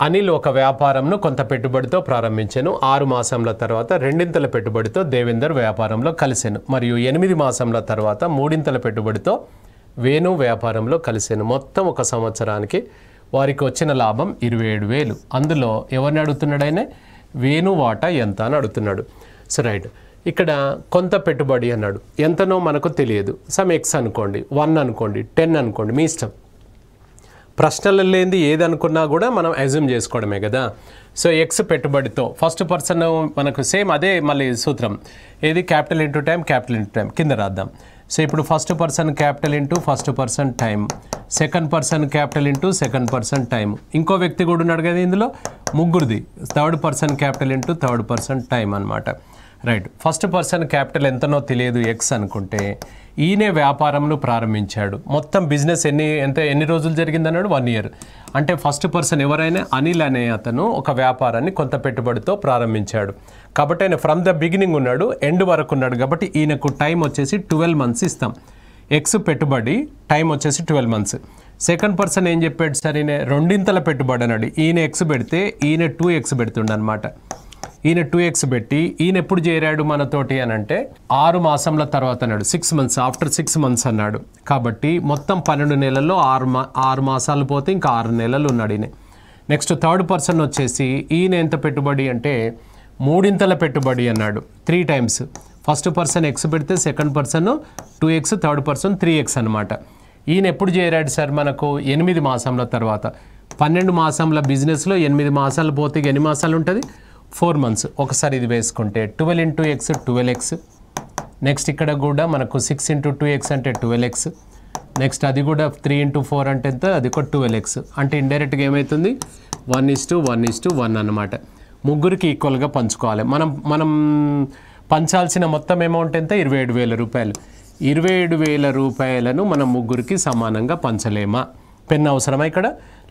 అనిల్ ఒక వ్యాపారంను కొంత పెట్టుబడితో ప్రారంభించాను. 6 మాసంల తర్వాత రెండింతల పెట్టుబడితో దేవేందర్ వ్యాపారంలో కలిశాను. మరియు 8 మాసంల తర్వాత మూడింతల పెట్టుబడితో వేణు వ్యాపారంలో కలిశాను. మొత్తం ఒక సంవత్సరానికి వారికి వచ్చిన లాభం 27,000. అందులో ఎవరిని అడుగుతున్నాడైనా వేణు వాటా ఎంత అని అడుగుతున్నాడు. సో రైట్, ఇక్కడ కొంత పెట్టుబడి అన్నాడు. ఎంతనో మనకు తెలియదు. సమ్ ఎక్స్ అనుకోండి, 1 అనుకోండి, 10 అనుకోండి, మీ ఇష్టం. ప్రశ్నలు లేనిది ఏది అనుకున్నా కూడా మనం అజ్యూమ్ చేసుకోవడమే కదా. సో ఎక్స్ పెట్టుబడితో ఫస్ట్ పర్సన్ మనకు సేమ్ అదే మళ్ళీ సూత్రం ఏది, capital into time, capital into time కింద రాద్దాం. సో ఇప్పుడు first person capital into first person time, second person capital into second person time, ఇంకో వ్యక్తి కూడా ఉన్నాడు కదా ఇందులో ముగ్గురిది, third person capital into third person time అనమాట. రైట్, ఫస్ట్ పర్సన్ క్యాపిటల్ ఎంతనో తెలియదు ఎక్స్ అనుకుంటే ఈయనే వ్యాపారంను ప్రారంభించాడు. మొత్తం బిజినెస్ ఎన్ని రోజులు జరిగిందన్నాడు, 1 year. అంటే ఫస్ట్ పర్సన్ ఎవరైనా అనిల్ అనే అతను ఒక వ్యాపారాన్ని కొంత పెట్టుబడితో ప్రారంభించాడు. కాబట్టి ఆయన ఫ్రమ్ ద బిగినింగ్ ఉన్నాడు, ఎండ్ వరకు ఉన్నాడు. కాబట్టి ఈయనకు టైం వచ్చేసి 12 months ఇస్తాం. ఎక్స్ పెట్టుబడి టైం వచ్చేసి 12 months. సెకండ్ పర్సన్ ఏం చెప్పాడు సార్, ఈయన రెండింతల పెట్టుబడి అన్నాడు. ఈయన ఎక్స్ పెడితే ఈయన 2x పెడుతుండ అనమాట. ఈయన 2x పెట్టి ఈయన ఎప్పుడు చేరాడు మనతోటి అని అంటే 6 మాసంల తర్వాత అన్నాడు. 6 months, ఆఫ్టర్ 6 months అన్నాడు. కాబట్టి మొత్తం 12 నెలల్లో 6 మాసాలు పోతే ఇంకా 6 నెలలు ఉన్నాడు ఈయన. నెక్స్ట్ థర్డ్ పర్సన్ వచ్చేసి ఈయన ఎంత పెట్టుబడి అంటే మూడింతల పెట్టుబడి అన్నాడు. 3 times. ఫస్ట్ పర్సన్ ఎక్స్ పెడితే second person 2x, third person 3x అనమాట. ఈయన ఎప్పుడు చేరాడు సార్ మనకు 8 మాసంల తర్వాత. 12 మాసంల బిజినెస్లో 8 మాసాలు పోతే ఎన్ని మాసాలు ఉంటుంది, 4 months. ఒకసారి ఇది వేసుకుంటే 12 into x 12x. నెక్స్ట్ ఇక్కడ కూడా మనకు 6 into 2x అంటే 12x. నెక్స్ట్ అది కూడా 3 into 4 అంటే ఎంత, అది కూడా 12x. అంటే ఇండైరెక్ట్గా ఏమవుతుంది 1:1:1 అన్నమాట. ముగ్గురికి ఈక్వల్గా పంచుకోవాలి. మనం పంచాల్సిన మొత్తం అమౌంట్ ఎంత, 27,000 రూపాయలు. 27,000 రూపాయలను మనం ముగ్గురికి సమానంగా పంచలేమా? పెన్ అవసరమా ఇక్కడ?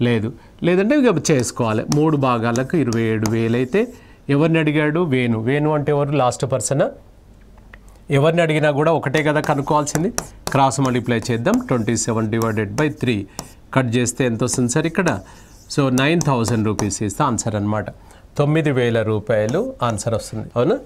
లేదు. లేదంటే ఇక చేసుకోవాలి. 3 భాగాలకు 27,000 అయితే ఎవరిని అడిగాడు, వేణు. వేణు అంటే ఎవరు, లాస్ట్ పర్సన్. ఎవరిని అడిగినా కూడా ఒకటే కదా కనుక్కోవాల్సింది. క్రాస్ మల్టిప్లై చేద్దాం. 27 divided by 3 కట్ చేస్తే ఎంత వస్తుంది సార్ ఇక్కడ? సో 9,000 రూపీస్ ఇస్తే ఆన్సర్ అనమాట. 9,000 రూపాయలు ఆన్సర్ వస్తుంది. అవునా?